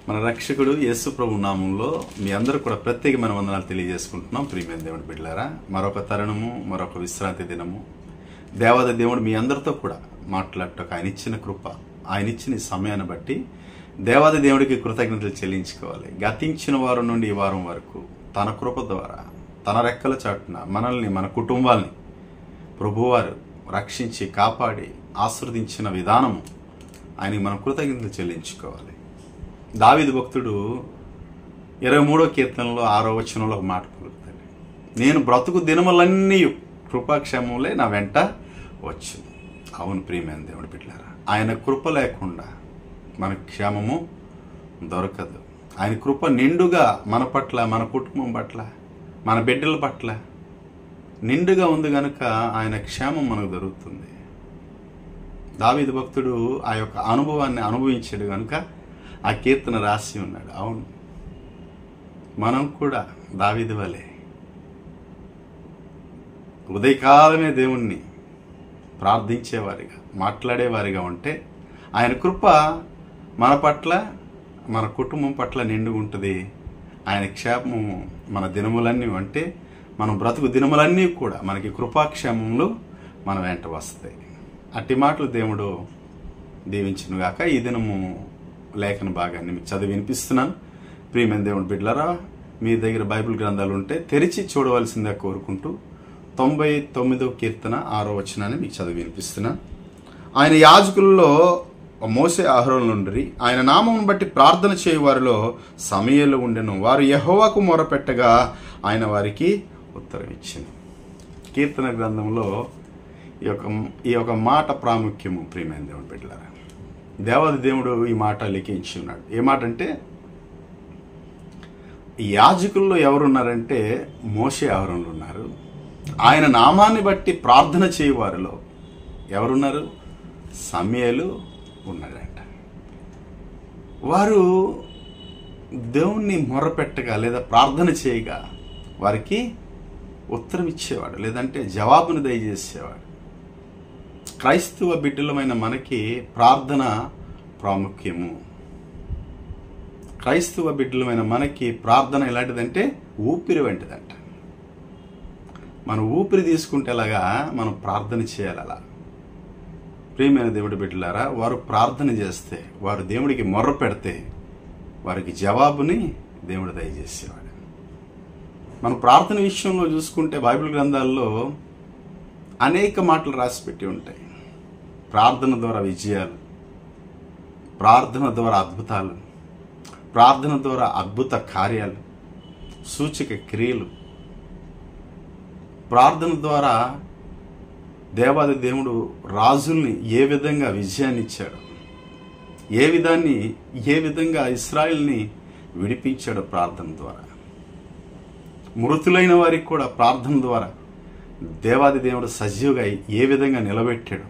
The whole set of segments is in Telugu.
మన రక్షకుడు యేసు ప్రభు నామంలో మీ అందరూ కూడా ప్రత్యేకమైన వందనాలు తెలియజేసుకుంటున్నాం. ప్రియమైన దేవుని బిడ్డలారా, మరొక తరుణము, మరొక విశ్రాంతి దినము దేవాది దేవుడు మీ అందరితో కూడా మాట్లాడటకు ఆయన ఇచ్చిన కృప, ఆయన ఇచ్చిన ఈ సమయాన్ని బట్టి దేవాది దేవుడికి కృతజ్ఞతలు చెల్లించుకోవాలి. గతించిన వారం నుండి ఈ వారం వరకు తన కృప ద్వారా తన రెక్కల చాటున మనల్ని, మన కుటుంబాల్ని ప్రభువారు రక్షించి కాపాడి ఆశీర్వదించిన విధానము ఆయనకి మనం కృతజ్ఞతలు చెల్లించుకోవాలి. దావీదు భక్తుడు 23వ కీర్తనలో 6వ వచనంలో ఒక మాట పలుకుతాడు, నేను బ్రతుకు దినములన్నీ కృపాక్షేమంలే నా వెంట వచ్చు. అవును ప్రియమైన దేవుడి బిడ్డలారా, ఆయన కృప లేకుండా మన క్షేమము దొరకదు. ఆయన కృప నిండుగా మన పట్ల, మన కుటుంబం పట్ల, మన బిడ్డల పట్ల నిండుగా ఉంది కనుక ఆయన క్షేమం మనకు దొరుకుతుంది. దావీదు భక్తుడు ఆ యొక్క అనుభవాన్ని అనుభవించాడు కనుక ఆ కీర్తన రాసి ఉన్నాడు. అవును, మనం కూడా దావీదు వలె ఉదయకాలమే దేవుణ్ణి ప్రార్థించేవారిగా, మాట్లాడేవారిగా ఉంటే ఆయన కృప మన పట్ల, మన కుటుంబం పట్ల నిండుగా ఉంటుంది. ఆయన క్షేమము మన దినములన్నీ అంటే మనం బ్రతుకు దినములన్నీ కూడా మనకి కృపాక్షేమములు మన వెంట వస్తాయి. అట్టి మాటలు దేవుడు దీవించునుగాక. ఈ దినము లేఖన భాగాన్ని మీకు చదివి వినిపిస్తున్నాను. ప్రియమైన దేవుడి బిడ్డలారా, మీ దగ్గర బైబిల్ గ్రంథాలు ఉంటే తెరిచి చూడవలసిందే కోరుకుంటూ 99వ కీర్తన 6వ వచనాన్ని మీకు చదివి వినిపిస్తున్నాను. ఆయన యాజకులలో మోసే అహరోను నుండి ఆయన నామమును బట్టి ప్రార్థన చేయు వారిలో సమయలు ఉండెను. వారు యెహోవాకు మొరపెట్టగా ఆయన వారికి ఉత్తరం ఇచ్చెను. కీర్తన గ్రంథంలో ఈ యొక్క మాట ప్రాముఖ్యము. ప్రియమైన దేవుడి బిడ్డలారా, దేవాది దేవుడు ఈ మాట లిఖించి ఉన్నాడు. ఏ మాట అంటే, యాజకుల్లో ఎవరున్నారంటే మోషే అహరోనులు ఉన్నారు. ఆయన నామాన్ని బట్టి ప్రార్థన చేయవారిలో ఎవరున్నారు? సమయలు ఉన్నాడంట. వారు దేవుణ్ణి మొర్రపెట్టగా లేదా ప్రార్థన చేయగా వారికి ఉత్తరం ఇచ్చేవాడు, లేదంటే జవాబును దయచేసేవాడు. క్రైస్తవ బిడ్డలమైన మనకి ప్రార్థన ప్రాముఖ్యము. క్రైస్తవ బిడ్డలమైన మనకి ప్రార్థన ఎలాంటిదంటే ఊపిరి వంటిదంట. మనం ఊపిరి తీసుకుంటే ఎలాగా మనం ప్రార్థన చేయాలి. అలా ప్రియమైన దేవుడి బిడ్డలారా, వారు ప్రార్థన చేస్తే, వారు దేవుడికి మొర్ర పెడితే వారికి జవాబుని దేవుడు దయచేసేవాడు. మన ప్రార్థన విషయంలో చూసుకుంటే బైబిల్ గ్రంథాల్లో అనేక మాటలు రాసిపెట్టి ఉంటాయి. ప్రార్థన ద్వారా విజయాలు, ప్రార్థన ద్వారా అద్భుతాలు, ప్రార్థన ద్వారా అద్భుత కార్యాలు, సూచక క్రియలు, ప్రార్థన ద్వారా దేవాది దేవుడు రాజుల్ని ఏ విధంగా విజయాన్ని ఇచ్చాడు, ఏ విధంగా ఇశ్రాయేల్ని విడిపించాడు ప్రార్థన ద్వారా. మృతులైన వారికి కూడా ప్రార్థన ద్వారా దేవాది దేవుడు సజీవుగా ఏ విధంగా నిలబెట్టాడు.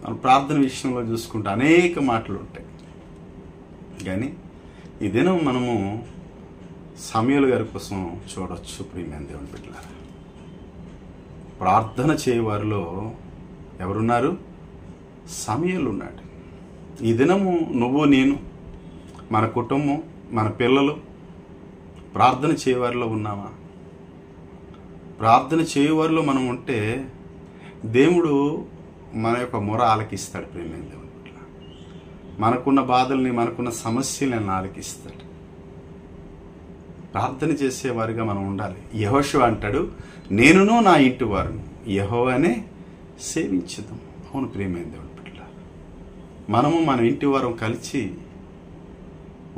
మన ప్రార్థన విషయంలో చూసుకుంటే అనేక మాటలు ఉంటాయి. కానీ ఈ దినం మనము సమూయేలు గారి కోసం చూడవచ్చు. ప్రియమైన దేవుని బిడ్డలారా, ప్రార్థన చేయవారిలో ఎవరున్నారు? సమూయేలు ఉన్నాడు. ఈ దినము నువ్వు, నేను, మన కుటుంబం, మన పిల్లలు ప్రార్థన చేయవారిలో ఉన్నామా? ప్రార్థన చేయవారిలో మనం ఉంటే దేవుడు మన యొక్క మొర ఆలకిస్తాడు. ప్రియమైన దేవుని బిడ్డలారా, మనకున్న బాధల్ని, మనకున్న సమస్యలను ఆలకిస్తాడు. ప్రార్థన చేసేవారిగా మనం ఉండాలి. యెహోషువ అంటాడు, నేనును నా ఇంటి వారును యెహోవానే సేవించుదాం. అవును ప్రియమైన దేవుని బిడ్డలారా, మనము మన ఇంటి వారం కలిసి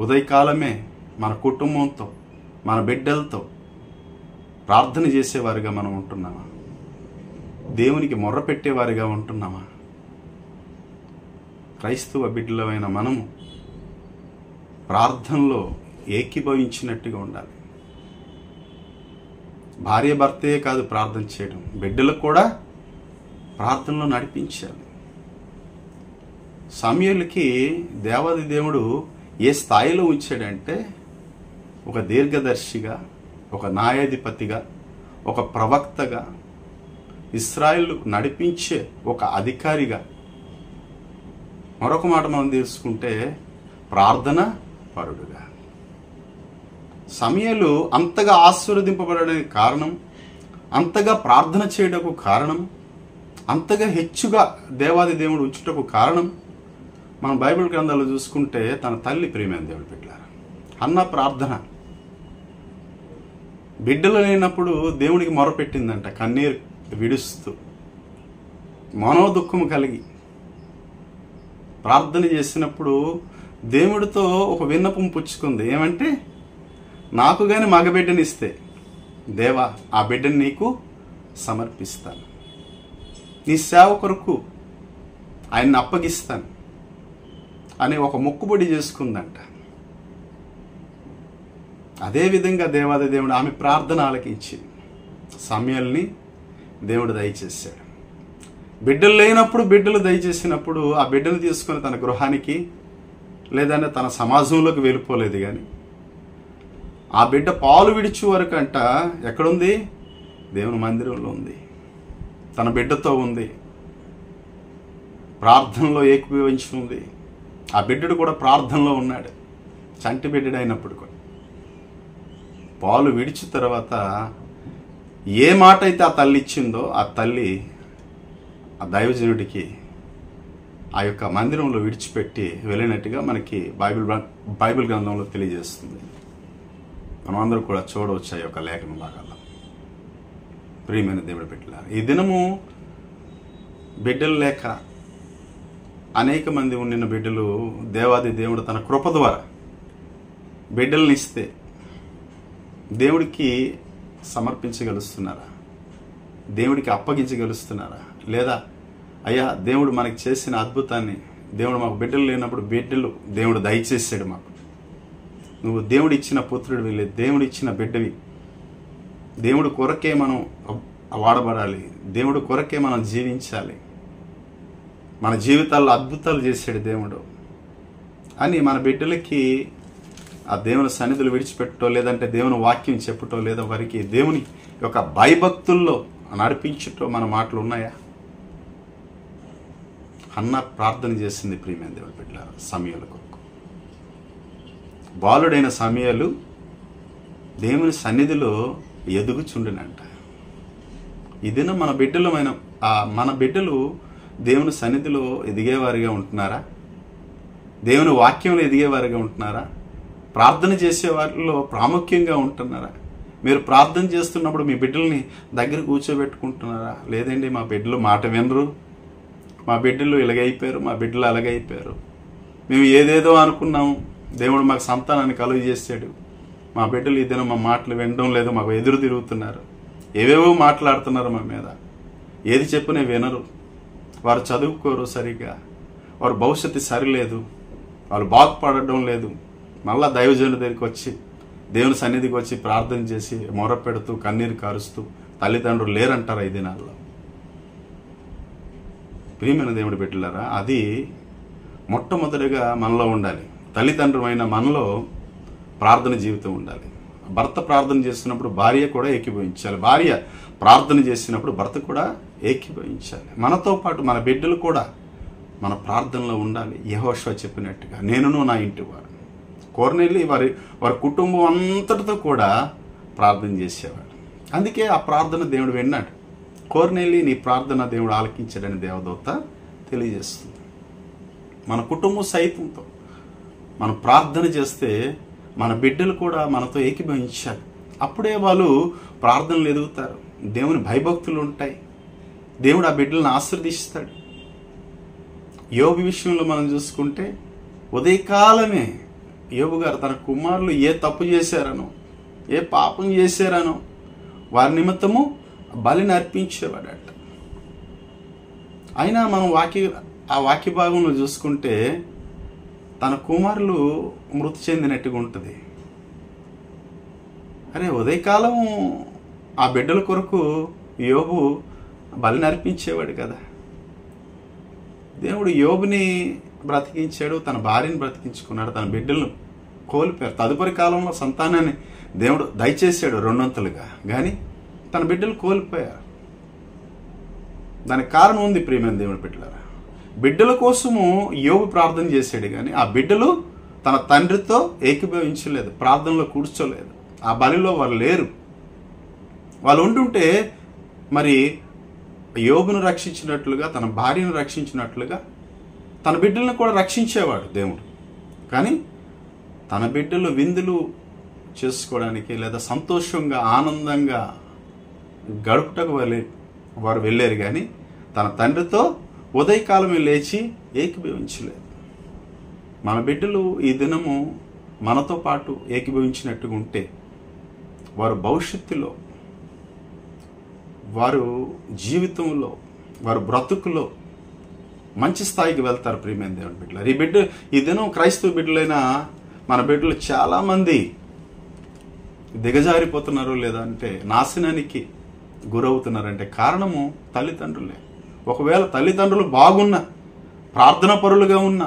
ఉదయకాలమే మన కుటుంబంతో, మన బిడ్డలతో ప్రార్థన చేసేవారిగా మనం ఉంటున్నామా? దేవునికి మొర్ర పెట్టేవారిగా ఉంటున్నామా? క్రైస్తవ బిడ్డలమైన మనము ప్రార్థనలో ఏకీభవించినట్టుగా ఉండాలి. భార్య భర్తే కాదు ప్రార్థన చేయడం, బిడ్డలకు కూడా ప్రార్థనలో నడిపించాలి. సమూయేలుకి దేవాది దేవుడు ఏ స్థాయిలో ఉంచాడంటే, ఒక దీర్ఘదర్శిగా, ఒక న్యాయాధిపతిగా, ఒక ప్రవక్తగా, ఇశ్రాయేలు నడిపించే ఒక అధికారిగా. మరొక మాట మనం తీసుకుంటే ప్రార్థన పరుడుగా. సమూయేలు అంతగా ఆశీర్వదింపబడడానికి కారణం, అంతగా ప్రార్థన చేయడానికి కారణం, అంతగా హెచ్చుగా దేవాది దేవుడు ఉంచుటకు కారణం, మనం బైబిల్ గ్రంథాలు చూసుకుంటే తన తల్లి ప్రియమైన దేవుడు బిడ్డలారా. హన్నా ప్రార్థన, బిడ్డలు లేనప్పుడు దేవునికి మొరపెట్టిందంట, కన్నీరు విడుస్తూ మనోదుఖము కలిగి ప్రార్థన చేసినప్పుడు దేవుడితో ఒక విన్నపం పుచ్చుకుంది. ఏమంటే, నాకు కానీ మగబిడ్డని ఇస్తే దేవా ఆ బిడ్డని నీకు సమర్పిస్తాను, నీ సేవ కొరకు ఆయన్ని అప్పగిస్తాను అని ఒక మొక్కుబడి చేసుకుందంట. అదేవిధంగా దేవాది దేవుడు ఆమె ప్రార్థన ఆలకించి సమూయేలుని దేవుడు దయచేశాడు. బిడ్డలు లేనప్పుడు బిడ్డలు దయచేసినప్పుడు ఆ బిడ్డను తీసుకుని తన గృహానికి లేదంటే తన సమాజంలోకి వెళ్ళిపోలేదు. కానీ ఆ బిడ్డ పాలు విడిచి వరకు అంట ఎక్కడుంది? దేవుని మందిరంలో ఉంది, తన బిడ్డతో ఉంది, ప్రార్థనలో ఏకీభవించి ఉంది. ఆ బిడ్డడు కూడా ప్రార్థనలో ఉన్నాడు, చంటి బిడ్డడు అయినప్పుడు కూడా. పాలు విడిచి తర్వాత ఏ మాట అయితే ఆ తల్లి ఇచ్చిందో ఆ తల్లి ఆ దైవజనుడికి ఆ యొక్క మందిరంలో విడిచిపెట్టి వెళ్ళినట్టుగా మనకి బైబిల్ గ్రంథంలో తెలియజేస్తుంది. మనం అందరూ కూడా చూడవచ్చు ఆ యొక్క లేఖన భాగాల్లో. ప్రియమైన దేవుడి బిడ్డలారా, ఈ దినము బిడ్డలు లేక అనేక మంది ఉండిన బిడ్డలు దేవాది దేవుడు తన కృప ద్వారా బిడ్డల్ని ఇస్తే దేవుడికి సమర్పించగలుస్తున్నారా? దేవుడికి అప్పగించగలుస్తున్నారా? లేదా అయ్యా దేవుడు మనకి చేసిన అద్భుతాన్ని, దేవుడు మాకు బిడ్డలు లేనప్పుడు బిడ్డలు దేవుడు దయచేసాడు మాకు, నువ్వు దేవుడు ఇచ్చిన పుత్రుడివి, లేదు దేవుడు ఇచ్చిన బిడ్డవి, దేవుడు కొరకే మనం వాడబడాలి, దేవుడు కొరకే మనం జీవించాలి, మన జీవితాల్లో అద్భుతాలు చేసాడు దేవుడు అని మన బిడ్డలకి ఆ దేవుని సన్నిధులు విడిచిపెట్టో లేదంటే దేవుని వాక్యం చెప్పటో లేదా వారికి దేవుని యొక్క భయభక్తుల్లో నడిపించటో మన మాటలు ఉన్నాయా? హన్నా ప్రార్థన చేసింది ప్రియమైన దేవుడి బిడ్డలారా సమూయేలు కొరకు. బాలుడైన సమూయేలు దేవుని సన్నిధిలో ఎదుగుచుండునంట. ఇదిన మన బిడ్డలమైన మన బిడ్డలు దేవుని సన్నిధిలో ఎదిగేవారిగా ఉంటున్నారా? దేవుని వాక్యంలో ఎదిగేవారిగా ఉంటున్నారా? ప్రార్థన చేసే వారిలో ప్రాముఖ్యంగా ఉంటున్నారా? మీరు ప్రార్థన చేస్తున్నప్పుడు మీ బిడ్డల్ని దగ్గర కూర్చోబెట్టుకుంటున్నారా? లేదండి మా బిడ్డలు మాట వినరు, మా బిడ్డలు ఇలాగైపోయారు, మా బిడ్డలు అలాగైపోయారు, మేము ఏదేదో అనుకున్నాము, దేవుడు మాకు సంతానాన్ని కలుగు చేశాడు, మా బిడ్డలు ఈ దినం మా మాటలు వినడం లేదు, మాకు ఎదురు తిరుగుతున్నారు, ఏవేవో మాట్లాడుతున్నారు మా మీద, ఏది చెప్పినా వినరు, వారు చదువుకోరు సరిగ్గా, వారు భవిష్యత్తు సరిలేదు, వాళ్ళు బాగుపడడం లేదు, మళ్ళా దైవజనుడి దగ్గరికి వచ్చి దేవుని సన్నిధికి వచ్చి ప్రార్థన చేసి మొర పెడుతూ కన్నీరు కారుస్తూ తల్లిదండ్రులు లేరంటారా ఈ దినాల్లో? ప్రియమైన దేవుడి బిడ్డలారా, అది మొట్టమొదటిగా మనలో ఉండాలి. తల్లిదండ్రులైన మనలో ప్రార్థన జీవితం ఉండాలి. భర్త ప్రార్థన చేస్తున్నప్పుడు భార్య కూడా ఏకీభవించాలి, భార్య ప్రార్థన చేసినప్పుడు భర్త కూడా ఏకీభవించాలి. మనతో పాటు మన బిడ్డలు కూడా మన ప్రార్థనలో ఉండాలి. యెహోషువ చెప్పినట్టుగా నేనును నా ఇంటి వారు. కొర్నేలి వారి కుటుంబం అంతటితో కూడా ప్రార్థన చేసేవాడు. అందుకే ఆ ప్రార్థన దేవుడు విన్నాడు. కొర్నేలి నీ ప్రార్థన దేవుడు ఆలకించాడని దేవదూత తెలియజేస్తుంది. మన కుటుంబం సైతంతో మనం ప్రార్థన చేస్తే మన బిడ్డలు కూడా మనతో ఏకీభవించాలి. అప్పుడే వాళ్ళు ప్రార్థనలు ఎదుగుతారు, దేవుని భయభక్తులు ఉంటాయి, దేవుడు ఆ బిడ్డలను ఆశీర్వదిస్తాడు. యోబు విషయంలో మనం చూసుకుంటే ఉదయకాలమే యోబు గారు తన కుమారులు ఏ తప్పు చేశారనో ఏ పాపం చేశారనో వారి నిమిత్తము బలిని అర్పించేవాడట. అయినా మనం ఆ వాక్య భాగంలో చూసుకుంటే తన కుమారులు మృతి చెందినట్టుగా ఉంటుంది. అరే ఉదయకాలం ఆ బిడ్డల కొరకు యోబు బలిని అర్పించేవాడు కదా. దేవుడు యోబుని బ్రతికించాడు, తన భార్యను బ్రతికించుకున్నాడు, తన బిడ్డలను కోల్పోయారు. తదుపరి కాలంలో సంతానాన్ని దేవుడు దయచేశాడు రెండొంతులుగా, కానీ తన బిడ్డలు కోల్పోయారు. దానికి కారణం ఉంది ప్రియమైన దేవుని బిడ్డలారా. బిడ్డల కోసము యోబు ప్రార్థన చేశాడు, కానీ ఆ బిడ్డలు తన తండ్రితో ఏకీభవించలేదు, ప్రార్థనలో కూర్చోలేదు, ఆ బలిలో వారు లేరు. వాళ్ళు ఉంటుంటే మరి యోబును రక్షించినట్లుగా, తన భార్యను రక్షించినట్లుగా తన బిడ్డలను కూడా రక్షించేవాడు దేవుడు. కానీ తన బిడ్డలు విందులు చేసుకోవడానికి లేదా సంతోషంగా ఆనందంగా గడుపుటకు వారు వెళ్ళారు. కానీ తన తండ్రితో ఉదయకాలమే లేచి ఏకీభవించలేదు. మన బిడ్డలు ఈ దినము మనతో పాటు ఏకీభవించినట్టుగా ఉంటే వారు భవిష్యత్తులో, వారు జీవితంలో, వారు బ్రతుకులో మంచి స్థాయికి వెళ్తారు. ప్రియమైన దేవుని బిడ్డలు, ఈ దినం క్రైస్తవ బిడ్డలైన మన బిడ్డలు చాలామంది దిగజారిపోతున్నారు, లేదంటే నాశనానికి గురవుతున్నారంటే కారణము తల్లిదండ్రులే. ఒకవేళ తల్లిదండ్రులు బాగున్న, ప్రార్థన పరులుగా ఉన్న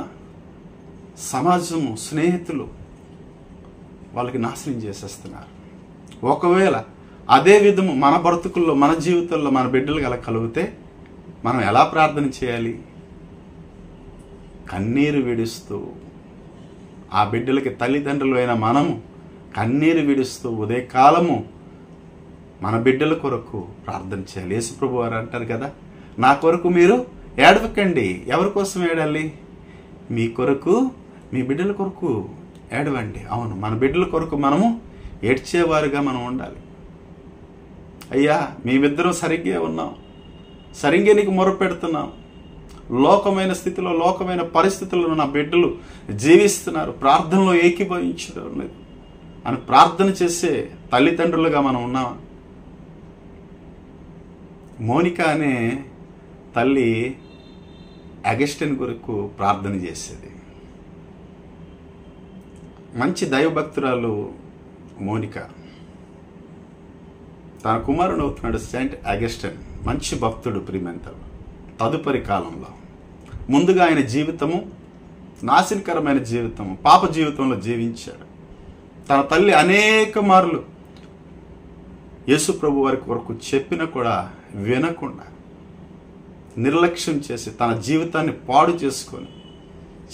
సమాజము, స్నేహితులు వాళ్ళకి నాశనం చేసేస్తున్నారు. ఒకవేళ అదే విధము మన బ్రతుకుల్లో, మన జీవితంలో మన బిడ్డలకు అలా కలిగితే మనం ఎలా ప్రార్థన చేయాలి? కన్నీరు విడుస్తూ, ఆ బిడ్డలకి తల్లిదండ్రులు అయిన మనము కన్నీరు విడుస్తూ ఉదయకాలము మన బిడ్డల కొరకు ప్రార్థన చేయాలి. యేసుప్రభు వారు అంటారు కదా, నా కొరకు మీరు ఏడవకండి. ఎవరి కోసం ఏడాలి? మీ కొరకు, మీ బిడ్డల కొరకు ఏడవండి. అవును, మన బిడ్డల కొరకు మనము ఏడ్చేవారుగా మనం ఉండాలి. అయ్యా, మేమిద్దరం సరిగ్గా ఉన్నాం, సరిగ్గా నీకు మొరపెడుతున్నాం, లోకమైన స్థితిలో, లోకమైన పరిస్థితుల్లో నా బిడ్డలు జీవిస్తున్నారు, ప్రార్థనలో ఏకీభవించడం లేదు అని ప్రార్థన చేసే తల్లిదండ్రులుగా మనం ఉన్నాం. మోనికా అనే తల్లి అగస్టిన్ కొరకు ప్రార్థన చేసేది. మంచి దైవభక్తురాలు మోనికా. తన కుమారుడు అవుతున్నాడు సెయింట్ అగస్టిన్, మంచి భక్తుడు. ప్రియమంతలు తదుపరి కాలంలో ముందుగా ఆయన జీవితము నాశనకరమైన జీవితము, పాప జీవితంలో జీవించాడు. తన తల్లి అనేక మార్లు యేసు ప్రభు వారి కొరకు చెప్పినా కూడా వినకుండా నిర్లక్ష్యం చేసి తన జీవితాన్ని పాడు చేసుకొని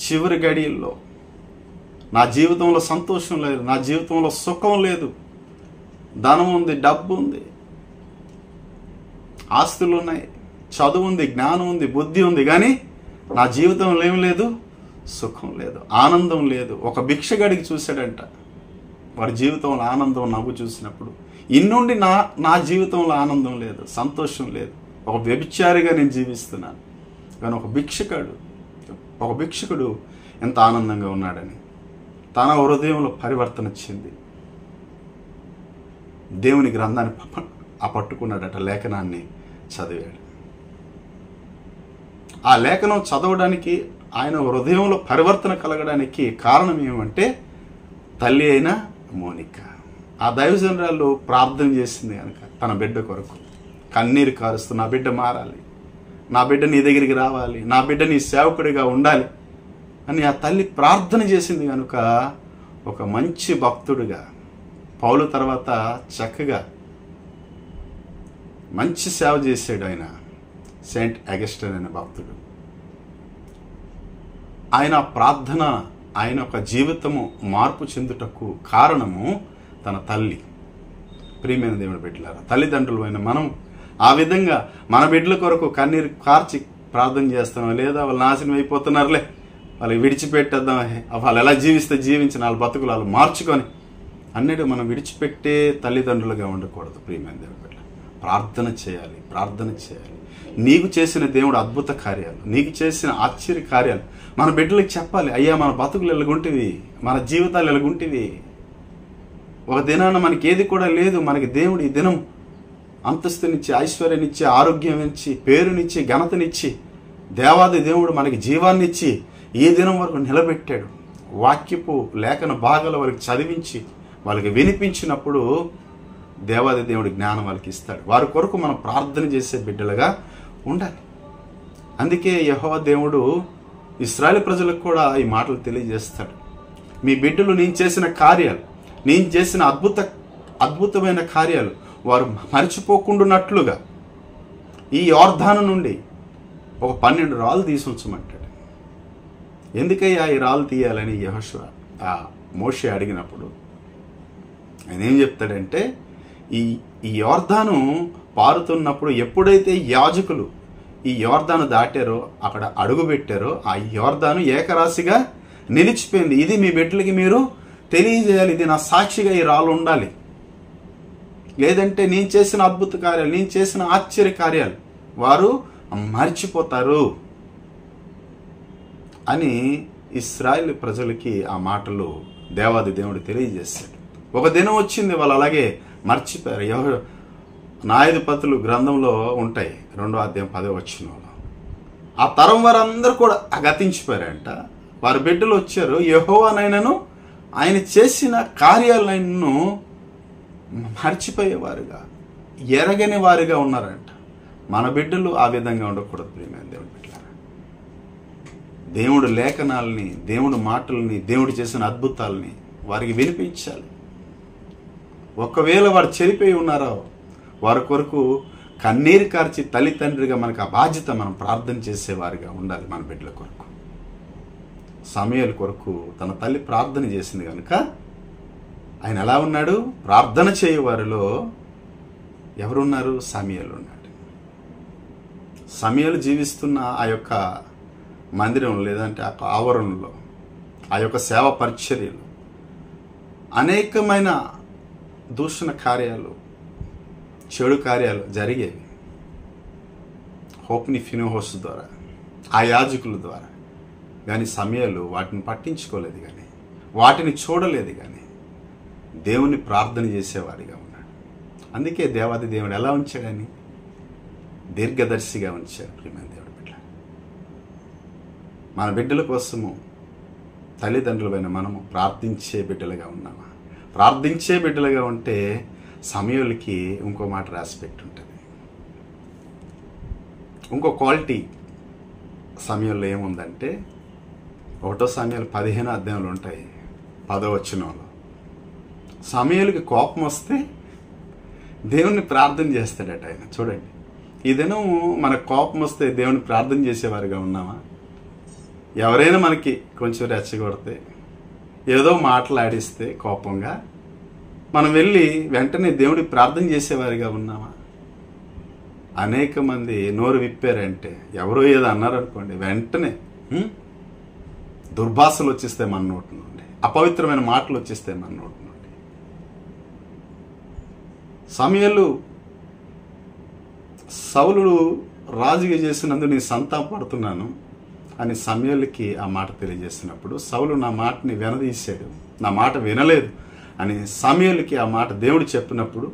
చివరి గడియల్లో నా జీవితంలో సంతోషం లేదు, నా జీవితంలో సుఖం లేదు, ధనం ఉంది, డబ్బు ఉంది, ఆస్తులు ఉన్నాయి, చదువు ఉంది, జ్ఞానం ఉంది, బుద్ధి ఉంది, కానీ నా జీవితంలో ఏం లేదు, సుఖం లేదు, ఆనందం లేదు. ఒక భిక్షగాడికి చూశాడంట, వారి జీవితంలో ఆనందం, నవ్వు చూసినప్పుడు ఇన్నుండి నా జీవితంలో ఆనందం లేదు, సంతోషం లేదు, ఒక వ్యభిచారిగా నేను జీవిస్తున్నాను. కానీ ఒక భిక్షకుడు ఎంత ఆనందంగా ఉన్నాడని తన హృదయంలో పరివర్తన చెంది దేవుని గ్రంథాన్ని పట్టుకున్నాడట, లేఖనాన్ని చదివాడు. ఆ లేఖనం చదవడానికి, ఆయన హృదయంలో పరివర్తన కలగడానికి కారణం ఏమంటే తల్లి అయిన మోనికా. ఆ దైవజనురాలు ప్రార్థన చేసింది కనుక తన బిడ్డ కొరకు కన్నీరు కారుస్తూ, నా బిడ్డ మారాలి, నా బిడ్డ నీ దగ్గరికి రావాలి, నా బిడ్డ నీ సేవకుడిగా ఉండాలి అని ఆ తల్లి ప్రార్థన చేసింది కనుక ఒక మంచి భక్తుడిగా, పౌలు తర్వాత చక్కగా మంచి సేవ చేశాడు ఆయన సెయింట్ అగస్టిన్ అనే భక్తుడు. ఆయన ప్రార్థన, ఆయన ఒక జీవితము మార్పు చెందుటకు కారణము తన తల్లి. ప్రియమైన దేవుని బిడ్డలారా, తల్లిదండ్రులు అయిన మనం ఆ విధంగా మన బిడ్డల కొరకు కన్నీరు కార్చి ప్రార్థన చేస్తున్నాం. లేదా వాళ్ళు నాశనం అయిపోతున్నారులే, వాళ్ళకి విడిచిపెట్టేద్దాం, వాళ్ళు ఎలా జీవిస్తే జీవించిన వాళ్ళ బతుకులు వాళ్ళు మార్చుకొని అన్నిటి మనం విడిచిపెట్టే తల్లిదండ్రులుగా ఉండకూడదు. ప్రియమైన దేవుని బిడ్డ, ప్రార్థన చేయాలి, ప్రార్థన చేయాలి. నీకు చేసిన దేవుడు అద్భుత కార్యాలు, నీకు చేసిన ఆశ్చర్య కార్యాలు మన బిడ్డలకు చెప్పాలి. అయ్యా, మన బతుకులు ఎలాగుంటివి, మన జీవితాలు ఎలాగుంటివి, ఒక దినాన మనకి ఏది కూడా లేదు, మనకి దేవుడు ఈ దినం అంతస్తునిచ్చి, ఐశ్వర్యాన్నిచ్చి, ఆరోగ్యం ఇచ్చి, పేరునిచ్చి, ఘనతనిచ్చి, దేవాది దేవుడు మనకి జీవాన్నిచ్చి ఈ దినం వరకు నిలబెట్టాడు. వాక్యపు లేఖన భాగాలు వాళ్ళకి చదివించి వాళ్ళకి వినిపించినప్పుడు దేవాది దేవుడి జ్ఞానం వాళ్ళకి ఇస్తాడు. వారి కొరకు మనం ప్రార్థన చేసే బిడ్డలుగా ఉండాలి. అందుకే యెహోవా దేవుడు ఇశ్రాయేలు ప్రజలకు కూడా ఈ మాటలు తెలియజేస్తాడు. మీ బిడ్డలు నేను చేసిన కార్యాలు, నేను చేసిన అద్భుతమైన కార్యాలు వారు మర్చిపోకుండానట్లుగా ఈ యోర్దాను నుండి ఒక 12 రాళ్ళు తీసి ఉంచమంటాడు. ఎందుకయ్యా ఈ రాళ్ళు తీయాలని యెహోషువ ఆ మోషే అడిగినప్పుడు ఆయన ఏం చెప్తాడంటే, ఈ యోర్దాను పారుతున్నప్పుడు ఎప్పుడైతే యాజకులు ఈ యోర్దాను దాటారో, అక్కడ అడుగు పెట్టారో, ఆ యోర్దాను ఏకరాశిగా నిలిచిపోయింది. ఇది మీ బిడ్డలకి మీరు తెలియజేయాలి. ఇది నా సాక్షిగా ఈ రాళ్ళు ఉండాలి. లేదంటే నేను చేసిన అద్భుత కార్యాలు, నేను చేసిన ఆశ్చర్య కార్యాలు వారు మర్చిపోతారు అని ఇశ్రాయేలు ప్రజలకి ఆ మాటలు దేవాది దేవుడు తెలియజేశాడు. ఒక దినం వచ్చింది, వాళ్ళు అలాగే మర్చిపోయారు. న్యాయాధిపతులు గ్రంథంలో ఉంటాయి, 2వ అధ్యాయం 10వ వచనంలో. ఆ తరం వారందరూ కూడా గతించిపోయారంట. వారి బిడ్డలు వచ్చారు, యెహోవానైనను ఆయన చేసిన కార్యాలను మర్చిపోయేవారుగా, ఎరగని వారిగా ఉన్నారంట. మన బిడ్డలు ఆ విధంగా ఉండకూడదు ప్రియమైన దేవుడి బిడ్డలారా. దేవుడు లేఖనాలని, దేవుడు మాటల్ని, దేవుడు చేసిన అద్భుతాలని వారికి వినిపించాలి. ఒకవేళ వారు చెడిపోయి ఉన్నారో వారి కొరకు కన్నీరు కార్చి తల్లిదండ్రిగా మనకు ఆ బాధ్యత, మనం ప్రార్థన చేసేవారిగా ఉండాలి మన బిడ్డల కొరకు. సమూయేలు కొరకు తన తల్లి ప్రార్థన చేసింది కనుక ఆయన ఎలా ఉన్నాడు? ప్రార్థన చేయవారిలో ఎవరున్నారు? సమూయేలు ఉన్నాడు. సమూయేలు జీవిస్తున్న ఆ యొక్క మందిరంలో, లేదంటే ఆ ఆవరణలో, ఆ యొక్క సేవ పరిచర్యలు అనేకమైన దూషణ కార్యాలు, చెడు కార్యాలు జరిగేవి. హోప్ని ఫినోహోస్ ద్వారా, ఆ యాజకుల ద్వారా. కానీ సమూయేలు వాటిని పట్టించుకోలేదు, కానీ వాటిని చూడలేదు, కానీ దేవుని ప్రార్థన చేసేవాడిగా ఉన్నాడు. అందుకే దేవాది దేవుడు ఎలా ఉంచాడని దీర్ఘదర్శిగా ఉంచాడు. ప్రియమైన దేవుడి బిడ్డ, మన బిడ్డల కోసము తల్లిదండ్రులమైన మనము ప్రార్థించే బిడ్డలుగా ఉన్నామా? ప్రార్థించే బిడ్డలుగా ఉంటే సమూయేలుకి ఇంకో మాట రాసిపెట్టి ఉంటుంది. ఇంకో క్వాలిటీ సమూయేలులో ఏముందంటే, 1 సమూయేలు 15వ అధ్యాయంలో ఉంటాయి, 10వ వచనంలో. సమూయేలుకి కోపం వస్తే దేవుణ్ణి ప్రార్థన చేస్తాడట ఆయన. చూడండి, ఈ దినం మనకు కోపం వస్తే దేవుని ప్రార్థన చేసేవారుగా ఉన్నామా? ఎవరైనా మనకి కొంచెం రెచ్చగొడితే, ఏదో మాట్లాడిస్తే కోపంగా మనం వెళ్ళి వెంటనే దేవుడి ప్రార్థన చేసేవారిగా ఉన్నామా? అనేక మంది నోరు విప్పారంటే, ఎవరో ఏదో అన్నారనుకోండి, వెంటనే దుర్భాషలు వచ్చేస్తే మన నోటి నుండి, అపవిత్రమైన మాటలు వచ్చేస్తే మన నోటి నుండి. సమూయేలు సౌలు రాజుగా చేసినందుకు నేను సంతాపడుతున్నాను అని సమూయేలుకి ఆ మాట తెలియజేసినప్పుడు, సౌలు నా మాటని వినదీశాడు, నా మాట వినలేదు అని సమూయేలుకి ఆ మాట దేవుడు చెప్పినప్పుడు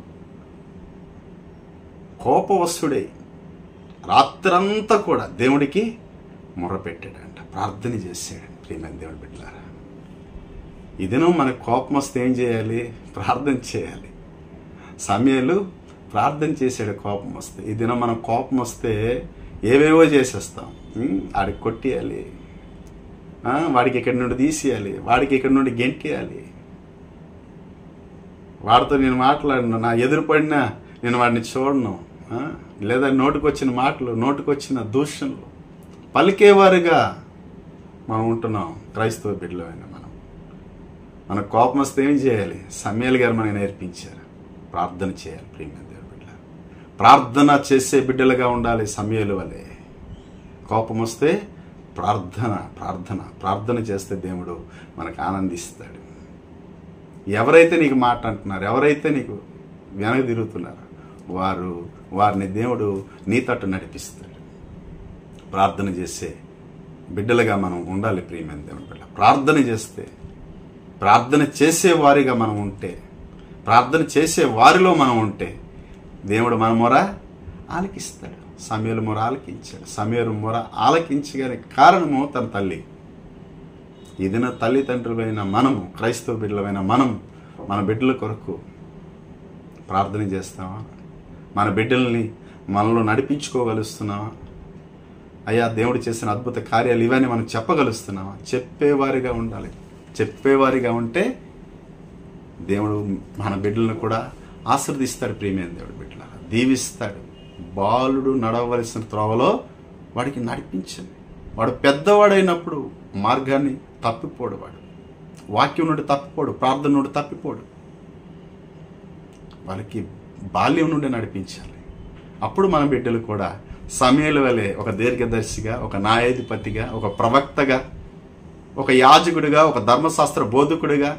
కోపవశుడై రాత్రంతా కూడా దేవుడికి మొరపెట్టాడంట, ప్రార్థన చేశాడు. ప్రియమైన దేవుడి బిడ్డలారా, ఈ దినం మనకు కోపం వస్తే ఏం చేయాలి? ప్రార్థన చేయాలి. సమూయేలు ప్రార్థన చేశాడు కోపం వస్తే. ఈ దినం మనం కోపం వస్తే ఏవేవో చేసేస్తాం. ఆడికి కొట్టేయాలి, వాడికి ఇక్కడి నుండి తీసేయాలి, వాడికి ఇక్కడి నుండి గెంటేయాలి, వాడితో నేను మాట్లాడను, నా ఎదురుపడినా నేను వాడిని చూడను, లేదా నోటికొచ్చిన మాటలు, నోటికొచ్చిన దూషణలు పలికేవారుగా మనం ఉంటున్నాం. క్రైస్తవ బిడ్డలమైన మన కోపం వస్తే ఏం చేయాలి? సమూయేలు గారు మనకి నేర్పించారు, ప్రార్థన చేయాలి. ప్రియమైన దేవుడి బిడ్డ, ప్రార్థన చేసే బిడ్డలుగా ఉండాలి. సమూయేలు వలె కోపం వస్తే ప్రార్థన ప్రార్థన ప్రార్థన చేస్తే దేవుడు మనకు ఆనందిస్తాడు. ఎవరైతే నీకు మాట అంటున్నారు, ఎవరైతే నీకు వెనక తిరుగుతున్నారో వారిని దేవుడు నీ తట్టు నడిపిస్తాడు. ప్రార్థన చేసే బిడ్డలుగా మనం ఉండాలి. ప్రియమైన దేవుని బిడ్డ, ప్రార్థన చేస్తే, ప్రార్థన చేసే వారిగా మనం ఉంటే, ప్రార్థన చేసే వారిలో మనం ఉంటే దేవుడు మన మొర ఆలకిస్తాడు. సమూయేలు మొర ఆలకించాడు. సమూయేలు మొర ఆలకించగానే కారణము తన తల్లి. ఇదిన తల్లిదండ్రులైన మనము, క్రైస్తవ బిడ్డలమైన మనం మన బిడ్డల కొరకు ప్రార్థన చేస్తామా? మన బిడ్డల్ని మనలో నడిపించుకోగలుస్తున్నామా? అయ్యా, దేవుడు చేసిన అద్భుత కార్యాలు ఇవన్నీ మనం చెప్పగలుస్తున్నామా? చెప్పేవారిగా ఉండాలి. చెప్పేవారిగా ఉంటే దేవుడు మన బిడ్డలను కూడా ఆశీర్దిస్తాడు. ప్రియమైన దేవుడు బిడ్డల దీవిస్తాడు. బాలుడు నడవలసిన త్రోవలో వాడికి నడిపించండి. వాడు పెద్దవాడైనప్పుడు మార్గాన్ని తప్పిపోడు. వాడు వాక్యం నుండి తప్పిపోడు, ప్రార్థన నుండి తప్పిపోడు. వాళ్ళకి బాల్యం నుండి నడిపించాలి. అప్పుడు మన బిడ్డలు కూడా సమూయేలు వలె ఒక దీర్ఘదర్శిగా, ఒక న్యాయాధిపతిగా, ఒక ప్రవక్తగా, ఒక యాజకుడిగా, ఒక ధర్మశాస్త్ర బోధకుడిగా,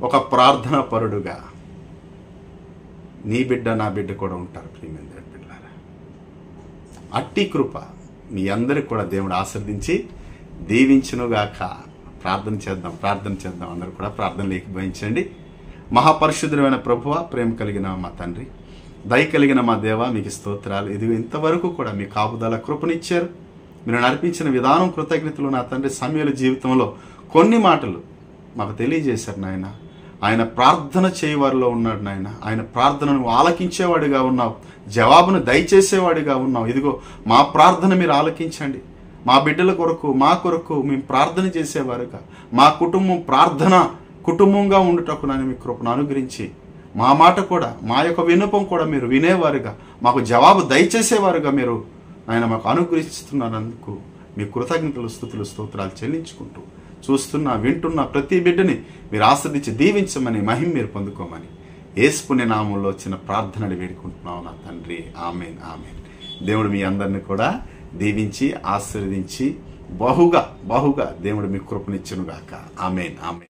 ఒక ప్రార్థనా పరుడుగా నీ బిడ్డ నా బిడ్డ కూడా ఉంటారు ప్రియమైన దేవుని బిడ్డలారా. అట్టి కృప మీ అందరికి కూడా దేవుడు ఆశీర్వదించి దీవించునుగాక. ప్రార్థన చేద్దాం. అందరూ కూడా ప్రార్థనలు ఏకీభవించండి. మహాపరిశుద్ధుడైన ప్రభువా, ప్రేమ కలిగిన మా తండ్రి, దయ కలిగిన మా దేవ, మీకు స్తోత్రాలు. ఇది ఇంతవరకు కూడా మీ కాపుదల కృపనిచ్చారు. మీరు నడిపించిన విధానం కృతజ్ఞతలు. నా తండ్రి, సమూయేలు జీవితంలో కొన్ని మాటలు మాకు తెలియజేశారు నాయన. ఆయన ప్రార్థన చేయవారిలో ఉన్నాడు నాయన. ఆయన ప్రార్థనను ఆలకించేవాడిగా ఉన్నావు, జవాబును దయచేసేవాడిగా ఉన్నావు. ఇదిగో మా ప్రార్థన మీరు ఆలకించండి. మా బిడ్డల కొరకు, మా కొరకు మేము ప్రార్థన చేసేవారుగా, మా కుటుంబం ప్రార్థన కుటుంబంగా ఉండుటకు నన్ను మీ కృపను అనుగ్రహించి, మా మాట కూడా, మా యొక్క విన్నపం కూడా మీరు వినేవారుగా, మాకు జవాబు దయచేసేవారుగా మీరు ఆయన మాకు అనుగ్రహిస్తున్నందుకు మీ కృతజ్ఞతలు, స్తుతులు, స్తోత్రాలు చెల్లించుకుంటూ, చూస్తున్నా వింటున్న ప్రతి బిడ్డని మీరు ఆస్వాదించి దీవించమని, మహిమ మీరు పొందుకోమని యేసు పుణ్య నామంలో వచ్చిన ప్రార్థనని వేడుకుంటున్నావు నా తండ్రి. ఆమేన్, ఆమేన్. దేవుడు మీ అందరిని కూడా దీవించి ఆశీర్వదించి బహుగా దేవుడు మీ కృపనిచ్చునుగాక. ఆమేన్, ఆమేన్.